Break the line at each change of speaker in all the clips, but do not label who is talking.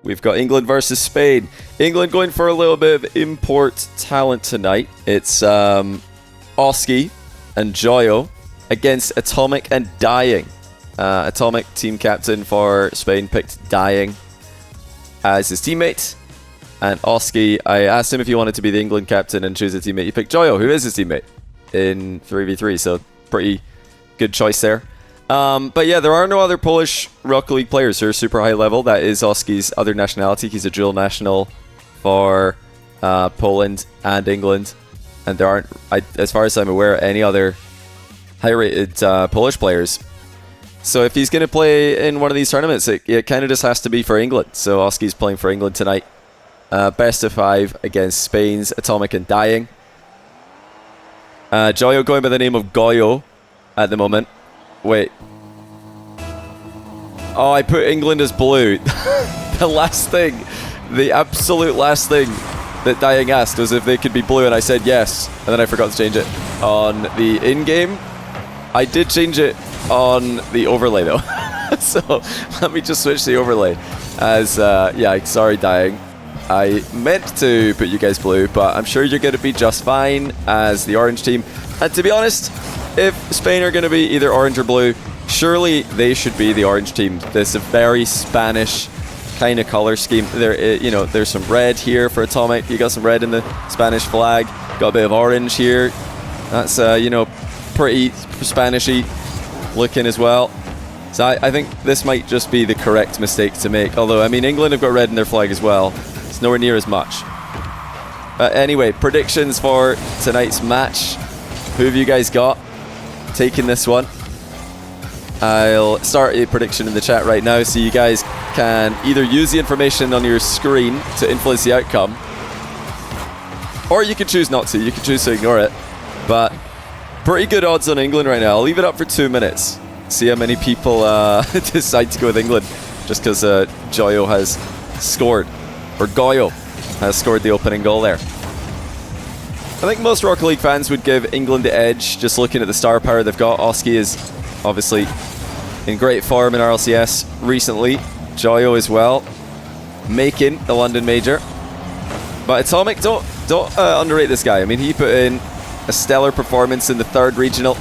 We've got England versus Spain. England going for a little bit of import talent tonight. It's Oski and Joyo against AtomiK and Dying. AtomiK, team captain for Spain, picked Dying as his teammate. And Oski, I asked him if he wanted to be the England captain and choose a teammate. He picked Joyo, who is his teammate, in 3v3, so pretty good choice there. But yeah, there are no other Polish Rocket League players who are super high level. That is Oski's other nationality. He's a dual national for Poland and England. And there aren't, as far as I'm aware, any other high-rated Polish players. So if he's going to play in one of these tournaments, it kind of just has to be for England. So Oski's playing for England tonight. Best of 5 against Spain's AtomiK and Dying. Joyo going by the name of Joyo at the moment. Wait. Oh, I put England as blue. The last thing, the absolute last thing that Dying asked was if they could be blue, and I said yes. And then I forgot to change it on the in-game. I did change it on the overlay though. So let me just switch the overlay. As, yeah, sorry Dying. I meant to put you guys blue, but I'm sure you're going to be just fine as the orange team. And to be honest, if Spain are going to be either orange or blue, surely they should be the orange team. There's a very Spanish kind of color scheme. There, you know, there's some red here for AtomiK. You got some red in the Spanish flag. Got a bit of orange here. That's, you know, pretty Spanishy looking as well. So I think this might just be the correct mistake to make. Although, I mean, England have got red in their flag as well. It's nowhere near as much. Anyway, predictions for tonight's match. Who have you guys got taking this one? I'll start a prediction in the chat right now so you guys can either use the information on your screen to influence the outcome, or you can choose not to. You can choose to ignore it. But pretty good odds on England right now. I'll leave it up for 2 minutes. See how many people decide to go with England just because Joyo has scored. Or Joyo has scored the opening goal there. I think most Rocket League fans would give England the edge just looking at the star power they've got. Oski is obviously in great form in RLCS recently. Joyo as well, making the London Major. But AtomiK, don't underrate this guy. I mean, he put in a stellar performance in the 3rd regional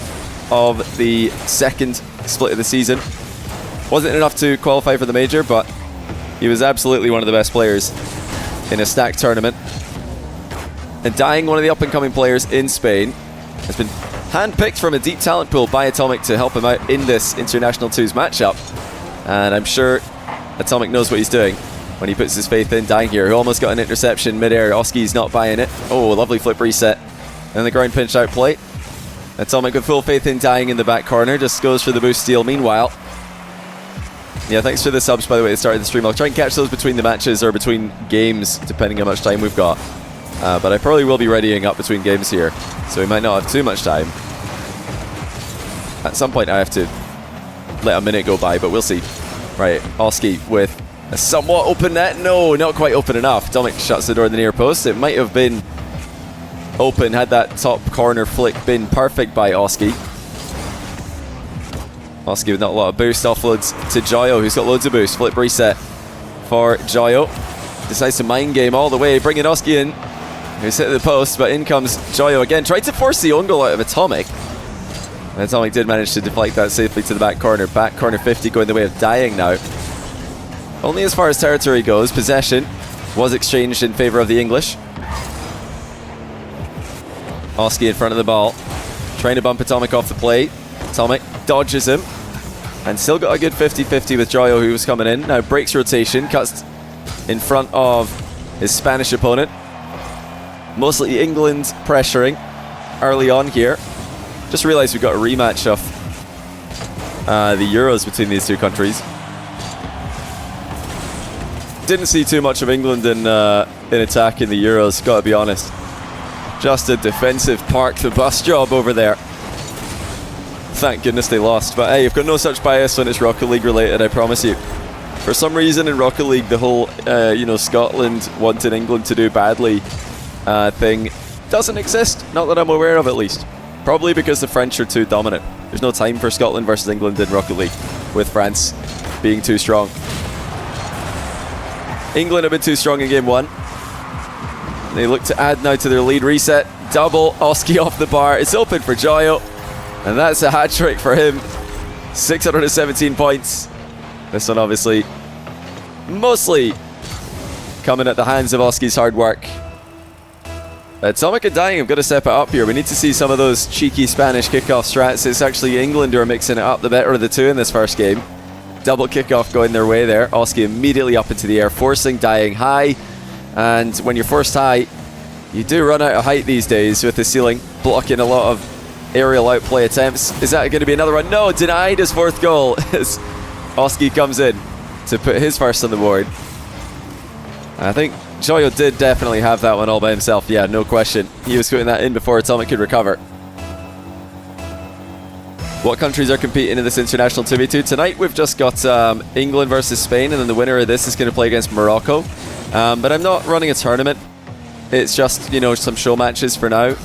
of the 2nd split of the season. Wasn't enough to qualify for the Major, but he was absolutely one of the best players in a stacked tournament. And Dying, one of the up-and-coming players in Spain, has been handpicked from a deep talent pool by AtomiK to help him out in this International 2's matchup. And I'm sure AtomiK knows what he's doing when he puts his faith in Dying here, who almost got an interception mid-air. Oski's not buying it. Oh, lovely flip reset. And the ground pinch out play. AtomiK with full faith in Dying in the back corner, just goes for the boost steal. Meanwhile, yeah, thanks for the subs, by the way, at the start of the stream. I'll try and catch those between the matches or between games, depending how much time we've got. But I probably will be readying up between games here, so we might not have too much time. At some point I have to let a minute go by, but we'll see. Right, Oski with a somewhat open net. No, not quite open enough. AtomiK shuts the door in the near post. It might have been open had that top corner flick been perfect by Oski. Oski with not a lot of boost, offloads to Joyo, who's got loads of boost. Flip reset for Joyo. Decides to mind game all the way, bringing Oski in, who's hit the post, but in comes Joyo again. Tried to force the own goal out of AtomiK. And AtomiK did manage to deflect that safely to the back corner. Back corner 50 going the way of Dying now. Only as far as territory goes. Possession was exchanged in favour of the English. Oski in front of the ball. Trying to bump AtomiK off the play. AtomiK dodges him. And still got a good 50-50 with Joyo, who was coming in. Now breaks rotation, cuts in front of his Spanish opponent. Mostly England pressuring early on here. Just realised we've got a rematch of the Euros between these two countries. Didn't see too much of England in attack in the Euros, gotta be honest. Just a defensive park the bus job over there. Thank goodness they lost. But hey, I've got no such bias when it's Rocket League related, I promise you. For some reason in Rocket League, the whole, you know, Scotland wanting England to do badly thing doesn't exist. Not that I'm aware of, at least. Probably because the French are too dominant. There's no time for Scotland versus England in Rocket League, with France being too strong. England have been too strong in game 1. They look to add now to their lead. Reset. Double. Oski off the bar. It's open for Joyo. And that's a hat trick for him. 617 points. This one obviously mostly coming at the hands of Oski's hard work. AtomiK and Dying have got to step it up here. We need to see some of those cheeky Spanish kickoff strats. It's actually England who are mixing it up, the better of the two in this first game. Double kickoff going their way there. Oski immediately up into the air, forcing Dying high. And when you're forced high, you do run out of height these days with the ceiling, blocking a lot of aerial outplay attempts. Is that going to be another one? No, denied his 4th goal as Oski comes in to put his first on the board. I think Joyo did definitely have that one all by himself. Yeah, no question. He was putting that in before AtomiK could recover. What countries are competing in this international 2v2? Tonight we've just got England versus Spain, and then the winner of this is going to play against Morocco. But I'm not running a tournament. It's just, you know, some show matches for now.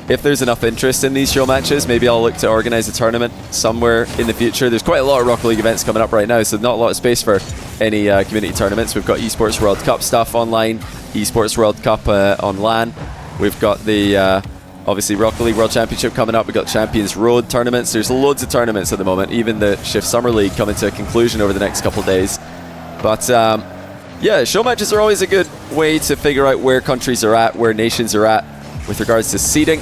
If there's enough interest in these show matches, maybe I'll look to organize a tournament somewhere in the future. There's quite a lot of Rocket League events coming up right now, so not a lot of space for any community tournaments. We've got Esports World Cup stuff online, Esports World Cup on LAN. We've got the, obviously, Rocket League World Championship coming up. We've got Champions Road tournaments. There's loads of tournaments at the moment, even the Shift Summer League coming to a conclusion over the next couple of days. But, yeah, show matches are always a good way to figure out where countries are at, where nations are at, with regards to seeding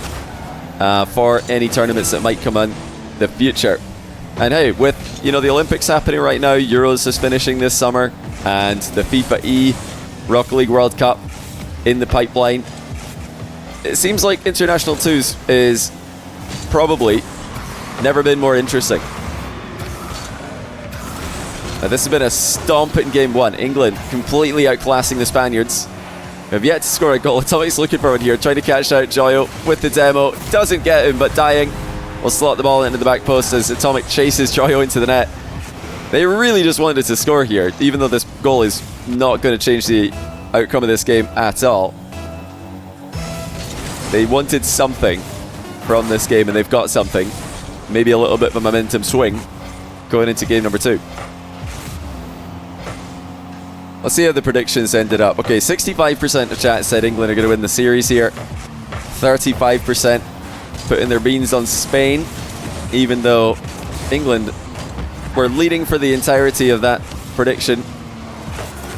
for any tournaments that might come in the future. And hey, with, you know, the Olympics happening right now, Euros is finishing this summer, and the FIFA E Rocket League World Cup in the pipeline, it seems like International 2s is probably never been more interesting. Now, this has been a stomp in game 1. England completely outclassing the Spaniards. Have yet to score a goal. AtomiK's looking for one here, trying to catch out Joyo with the demo. Doesn't get him, but Dying will slot the ball into the back post as AtomiK chases Joyo into the net. They really just wanted to score here, even though this goal is not going to change the outcome of this game at all. They wanted something from this game, and they've got something. Maybe a little bit of a momentum swing going into game number 2. Let's see how the predictions ended up. Okay, 65% of chat said England are going to win the series here. 35% putting their beans on Spain, even though England were leading for the entirety of that prediction.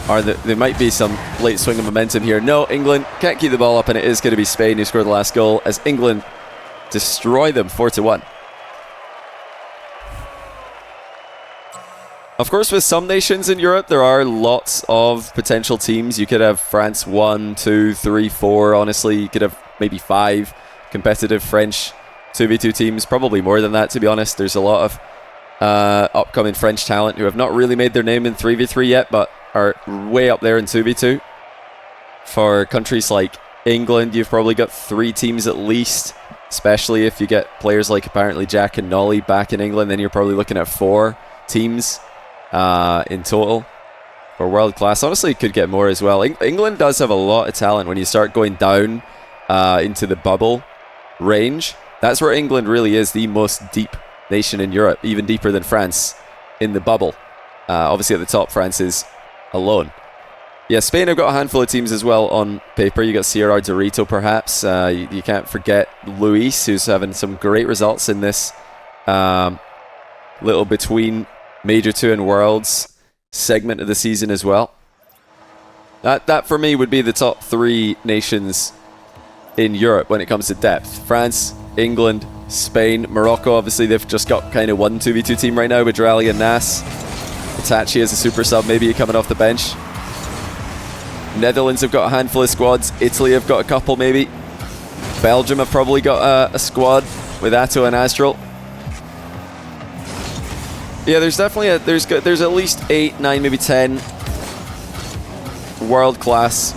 Or there might be some late swing of momentum here. No, England can't keep the ball up, and it is going to be Spain who scored the last goal as England destroy them 4-1. Of course, with some nations in Europe, there are lots of potential teams. You could have France 1, 2, 3, 4. Honestly, you could have maybe 5 competitive French 2v2 teams. Probably more than that, to be honest. There's a lot of upcoming French talent who have not really made their name in 3v3 yet, but are way up there in 2v2. For countries like England, you've probably got 3 teams at least, especially if you get players like apparently Jack and Nolly back in England. Then you're probably looking at 4 teams in total for world class. Honestly, it could get more as well. England does have a lot of talent when you start going down into the bubble range. That's where England really is the most deep nation in Europe, even deeper than France in the bubble. Obviously at the top, France is alone. Yeah, Spain have got a handful of teams as well on paper. You got Sierra Dorito perhaps. You can't forget Luis, who's having some great results in this little between Major 2 and Worlds segment of the season as well. That for me would be the top 3 nations in Europe when it comes to depth. France, England, Spain, Morocco. Obviously they've just got kind of one 2v2 team right now with Drali and Nas. Itachi as a super sub, maybe coming off the bench. Netherlands have got a handful of squads. Italy have got a couple maybe. Belgium have probably got a squad with Atto and Astral. Yeah, there's definitely there's at least 8, 9, maybe 10 world-class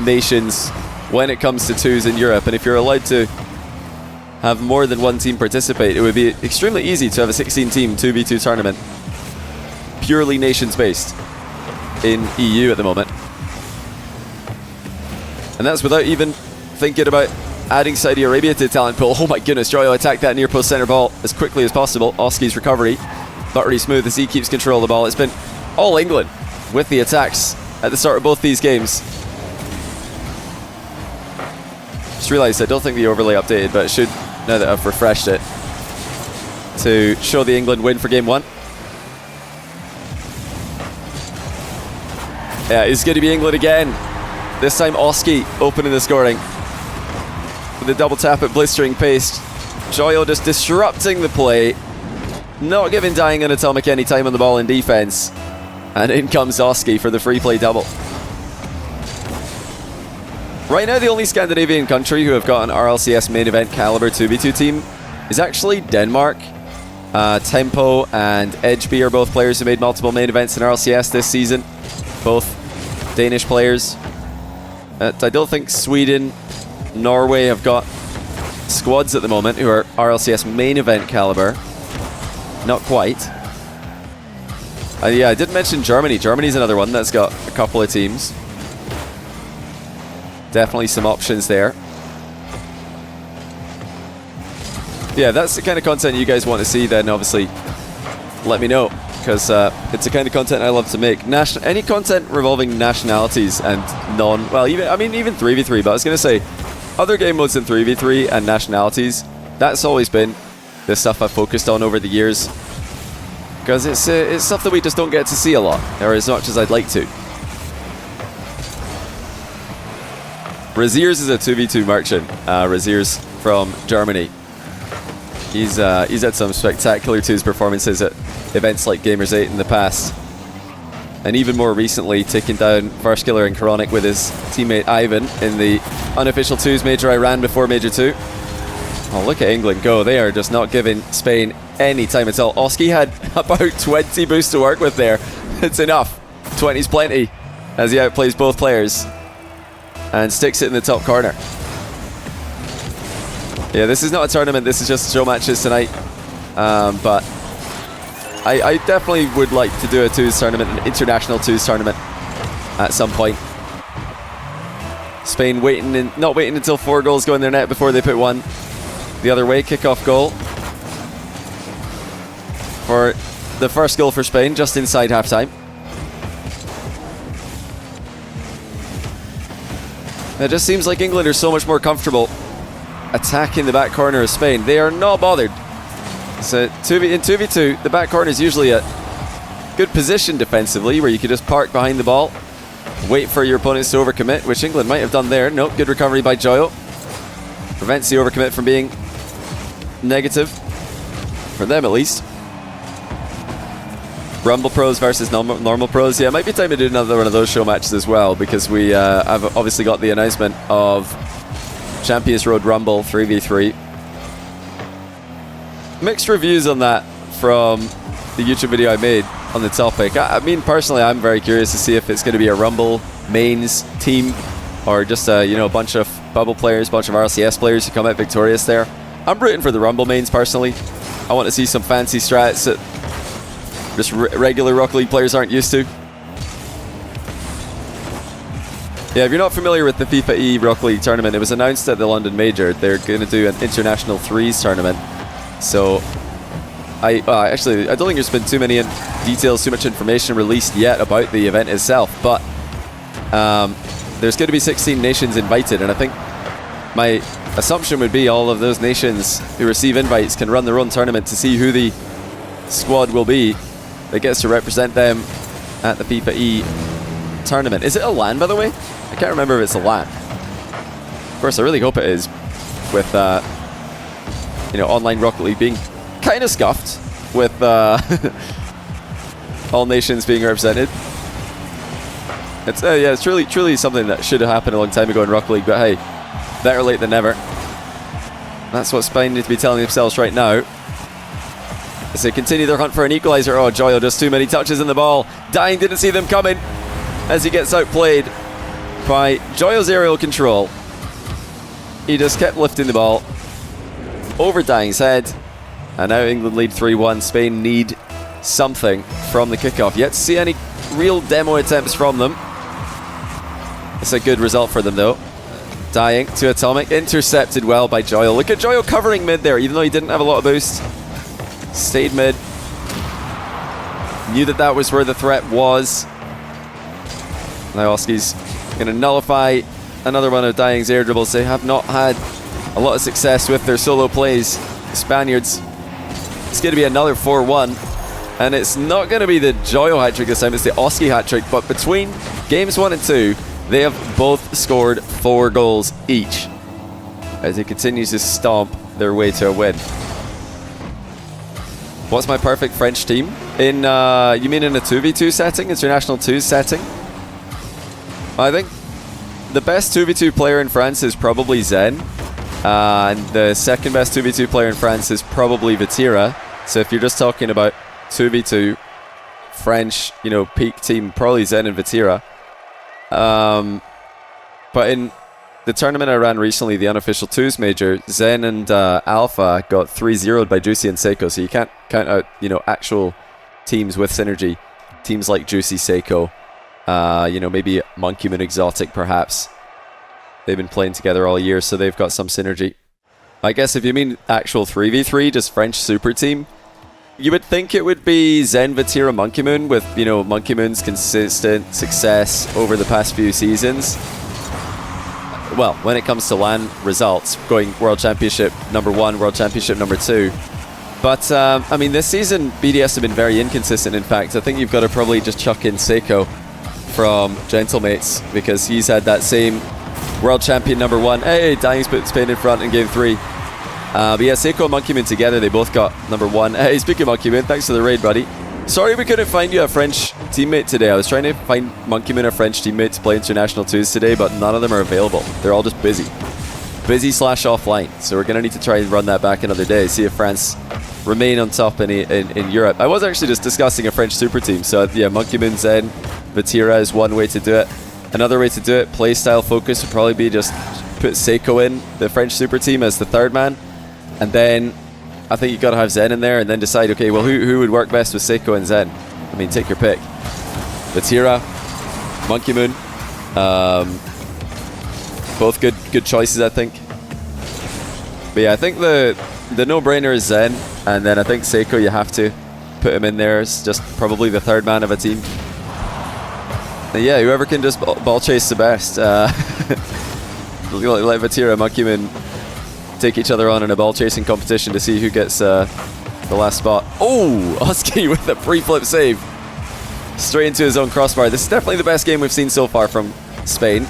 nations when it comes to 2s in Europe. And if you're allowed to have more than one team participate, it would be extremely easy to have a 16-team 2v2 tournament, purely nations-based in EU at the moment. And that's without even thinking about adding Saudi Arabia to the talent pool. Oh my goodness, Joyo attacked that near post center ball as quickly as possible. Oski's recovery, buttery smooth as he keeps control of the ball. It's been all England with the attacks at the start of both these games. Just realised I don't think the overlay updated, but it should, now that I've refreshed it, to show the England win for game 1. Yeah, it's going to be England again. This time Oski opening the scoring with a double tap at blistering pace. Joyo just disrupting the play, not giving Dying and AtomiK any time on the ball in defense. And in comes Oski for the free play double. Right now, the only Scandinavian country who have got an RLCS main event caliber 2v2 team is actually Denmark. Tempo and Edgeby are both players who made multiple main events in RLCS this season. Both Danish players. I don't think Sweden, Norway have got squads at the moment who are RLCS main event caliber. Not quite. Yeah, I did mention Germany. Germany's another one that's got a couple of teams. Definitely some options there. Yeah, that's the kind of content you guys want to see, then obviously let me know, because it's the kind of content I love to make. Any content revolving nationalities and well, even 3v3, but I was going to say other game modes than 3v3 and nationalities, that's always been the stuff I've focused on over the years, because it's stuff that we just don't get to see a lot, or as much as I'd like to. Raziers is a 2v2 merchant. Raziers from Germany. He's had some spectacular 2s performances at events like Gamers 8 in the past. And even more recently, taking down First Killer and Chronic with his teammate Ivan in the unofficial 2s major I ran before Major 2. Oh, look at England go. They are just not giving Spain any time at all. Oski had about 20 boosts to work with there. It's enough. 20's plenty as he outplays both players and sticks it in the top corner. Yeah, this is not a tournament, this is just show matches tonight. But I definitely would like to do a 2s tournament, an international 2s tournament at some point. Spain not waiting until 4 goals go in their net before they put one the other way. Kickoff goal for the first goal for Spain, just inside halftime. It just seems like England are so much more comfortable attacking the back corner of Spain. They are not bothered. So in 2v2, the back corner is usually a good position defensively, where you could just park behind the ball, wait for your opponents to overcommit, which England might have done there. Nope, good recovery by Joyo. Prevents the overcommit from being negative, for them at least. Rumble Pros versus normal Pros. Yeah, it might be time to do another one of those show matches as well, because we have obviously got the announcement of Champions Road Rumble 3v3. Mixed reviews on that from the YouTube video I made on the topic. I mean, personally, I'm very curious to see if it's going to be a Rumble mains team, or just a bunch of bubble players, bunch of RLCS players who come out victorious there. I'm rooting for the Rumble mains personally. I want to see some fancy strats that just regular Rocket League players aren't used to. Yeah, if you're not familiar with the FIFA E Rocket League tournament, it was announced at the London Major. They're going to do an international 3s tournament. So, I don't think there's been too many details, too much information released yet about the event itself. But there's going to be 16 nations invited, and I think my assumption would be all of those nations who receive invites can run their own tournament to see who the squad will be that gets to represent them at the FIFA E tournament. Is it a LAN, by the way? I can't remember if it's a LAN. Of course, I really hope it is, with online Rocket League being kind of scuffed with all nations being represented. It's truly something that should have happened a long time ago in Rocket League, but hey, better late than never. That's what Spain need to be telling themselves right now as they continue their hunt for an equalizer. Oh, Joyo does too many touches in the ball. Dying didn't see them coming as he gets outplayed by Joyo's aerial control. He just kept lifting the ball over Dying's head, and now England lead 3-1. Spain need something from the kickoff. Yet to see any real demo attempts from them. It's a good result for them though. Dying to AtomiK, intercepted well by Joyo. Look at Joyo covering mid there, even though he didn't have a lot of boost. Stayed mid. Knew that was where the threat was. Now Oski's going to nullify another one of Dying's air dribbles. They have not had a lot of success with their solo plays. The Spaniards. It's going to be another 4-1. And it's not going to be the Joyo hat-trick this time, it's the Oski hat-trick. But between games 1 and 2, they have both scored 4 goals each, as he continues to stomp their way to a win. What's my perfect French team? In you mean in a 2v2 setting? International 2 setting? I think the best 2v2 player in France is probably Zen. And the second best 2v2 player in France is probably Vatira. So if you're just talking about 2v2 French, you know, peak team, probably Zen and Vatira. But in the tournament I ran recently, the unofficial 2s major, Zen and Alpha got 3-0'd by Juicy and Seiko. So you can't count out, you know, actual teams with synergy. Teams like Juicy, Seiko, you know, maybe Monkey Moon Exotic perhaps. They've been playing together all year, so they've got some synergy. I guess if you mean actual 3v3, just French super team, you would think it would be Zen, Vatira, Monkey Moon, with, you know, Monkey Moon's consistent success over the past few seasons. Well, when it comes to LAN results, going World Championship #1, World Championship #2. But, I mean, this season, BDS have been very inconsistent, in fact. I think you've got to probably just chuck in Seiko from Gentlemates, because he's had that same World Champion #1. Hey, Dying's put Spain in front in Game 3. But yeah, Seiko and Monkey Moon together, they both got #1. Hey, speaking of Monkey Moon, thanks for the raid, buddy. Sorry we couldn't find you a French teammate today. I was trying to find Monkey Moon a French teammate to play International 2s today, but none of them are available. They're all just busy. Busy/offline. So we're going to need to try and run that back another day, see if France remain on top in Europe. I was actually just discussing a French super team. So yeah, Monkey Moon, Zen, Vatira is one way to do it. Another way to do it, playstyle focus, would probably be just put Seiko in the French super team as the third man. And then I think you've got to have Zen in there and then decide, okay, well, who would work best with Seiko and Zen? I mean, take your pick. Vatira, Monkey Moon. Both good choices, I think. But yeah, I think the no-brainer is Zen. And then I think Seiko, you have to put him in there as just probably the third man of a team. And yeah, whoever can just ball chase the best. Let Vatira and Monkey Moon take each other on in a ball chasing competition to see who gets the last spot. Oh, Oski with a pre-flip save. Straight into his own crossbar. This is definitely the best game we've seen so far from Spain.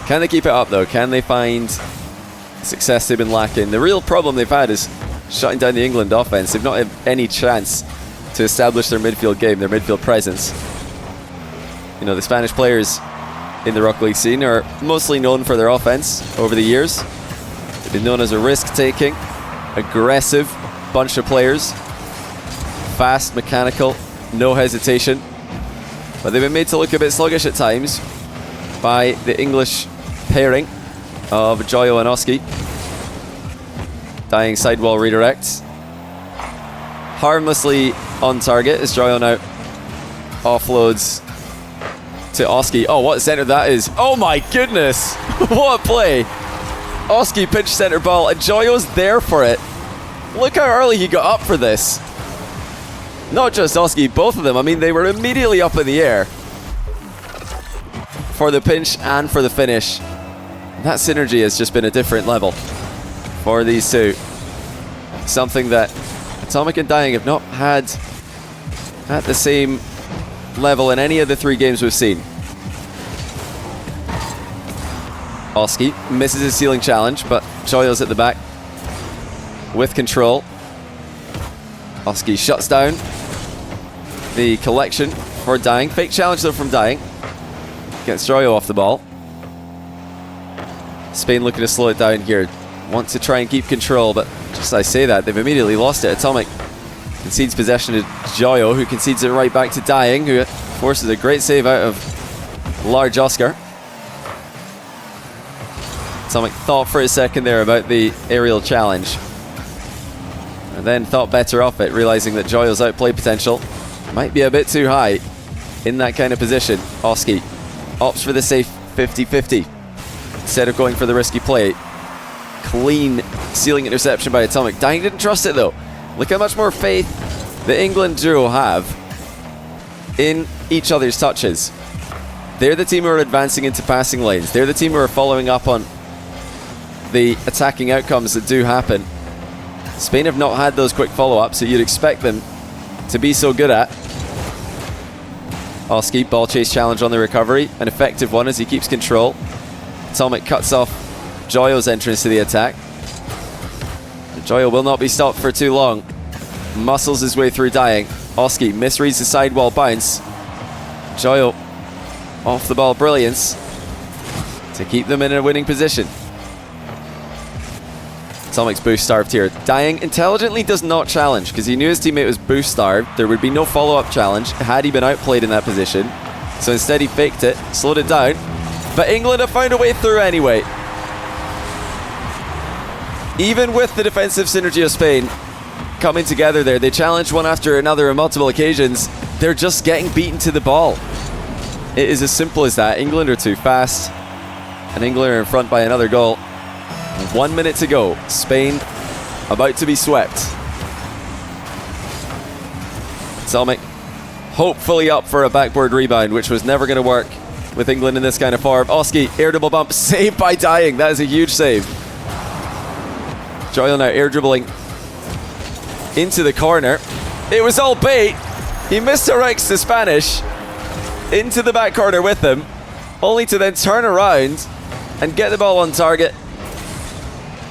Can they keep it up though? Can they find success they've been lacking? The real problem they've had is shutting down the England offense. They've not had any chance to establish their midfield game, their midfield presence. You know, the Spanish players in the Rocket League scene are mostly known for their offense over the years. They've been known as a risk-taking, aggressive bunch of players. Fast, mechanical, no hesitation. But they've been made to look a bit sluggish at times by the English pairing of Joyo and Oski. Dying sidewall redirects. Harmlessly on target as Joyo now offloads to Oski. Oh, what center that is. Oh my goodness. What a play. Oski pitch center ball and Joyo's there for it. Look how early he got up for this. Not just Oski, both of them. I mean, they were immediately up in the air for the pinch and for the finish. That synergy has just been a different level for these two. Something that AtomiK and Dying have not had at the same level in any of the 3 games we've seen. Oski misses his ceiling challenge, but Joyo's at the back with control. Oski shuts down the collection for Dying. Fake challenge though from Dying. Gets Joyo off the ball. Spain looking to slow it down here. Want to try and keep control, but just as I say that, they've immediately lost it. AtomiK concedes possession to Joyo, who concedes it right back to Dying, who forces a great save out of large Oscar. AtomiK thought for a second there about the aerial challenge, and then thought better of it, realizing that Joyo's outplay potential might be a bit too high in that kind of position. Oski opts for the safe 50-50 instead of going for the risky play. clean ceiling interception by AtomiK. Dying didn't trust it though. Look how much more faith the England duo have in each other's touches. They're the team who are advancing into passing lanes. They're the team who are following up on the attacking outcomes that do happen. Spain have not had those quick follow-ups that you'd expect them to be so good at. Oski, ball chase challenge on the recovery. An effective one as he keeps control. AtomiK cuts off Joyo's entrance to the attack. Joyo will not be stopped for too long. Muscles his way through Dying. Oski misreads the sidewall bounce. Joyo off the ball brilliance to keep them in a winning position. AtomiK's boost starved here. Dying intelligently does not challenge because he knew his teammate was boost starved. There would be no follow-up challenge had he been outplayed in that position. So instead he faked it, slowed it down. But England have found a way through anyway. Even with the defensive synergy of Spain coming together there, they challenged one after another on multiple occasions. They're just getting beaten to the ball. It is as simple as that. England are too fast, and England are in front by another goal. 1 minute to go. Spain about to be swept. AtomiK hopefully up for a backboard rebound, which was never going to work with England in this kind of form. Oski, air dribble bump, saved by Dying. That is a huge save. Joyo now air dribbling into the corner. It was all bait. He misdirects the Spanish into the back corner with him, only to then turn around and get the ball on target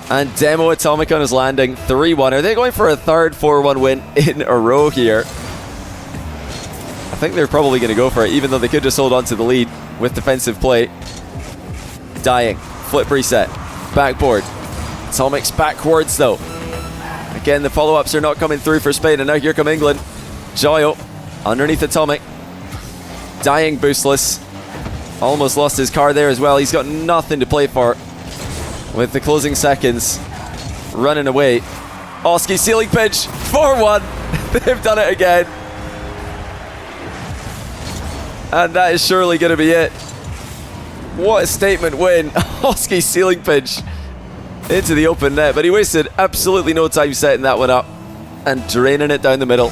and demo AtomiK on his landing. 3-1. Are they going for a third 4-1 win in a row here? I think they're probably going to go for it, even though they could just hold on to the lead with defensive play. Dying. Flip reset. Backboard. AtomiK's backwards though. Again, the follow-ups are not coming through for Spain, and now here come England. Joyo underneath AtomiK. Dying boostless. Almost lost his car there as well. He's got nothing to play for with the closing seconds running away. Oski ceiling pitch. 4-1. They've done it again. And that is surely going to be it. What a statement win. Oski ceiling pitch into the open net, but he wasted absolutely no time setting that one up and draining it down the middle.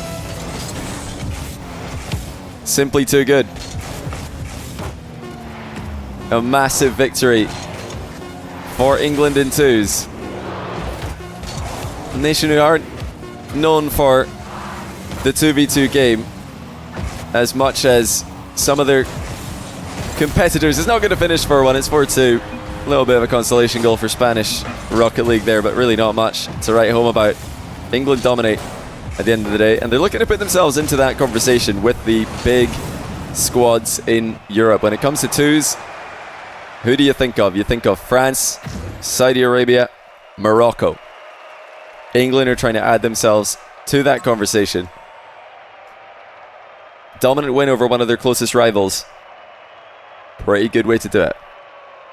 Simply too good. A massive victory for England in twos. A nation who aren't known for the 2v2 game as much as some of their competitors. It's not going to finish 4-1, it's 4-2. A little bit of a consolation goal for Spanish Rocket League there, but really not much to write home about. England dominate at the end of the day, and they're looking to put themselves into that conversation with the big squads in Europe. When it comes to twos, who do you think of? You think of France, Saudi Arabia, Morocco. England are trying to add themselves to that conversation. Dominant win over one of their closest rivals. Pretty good way to do it.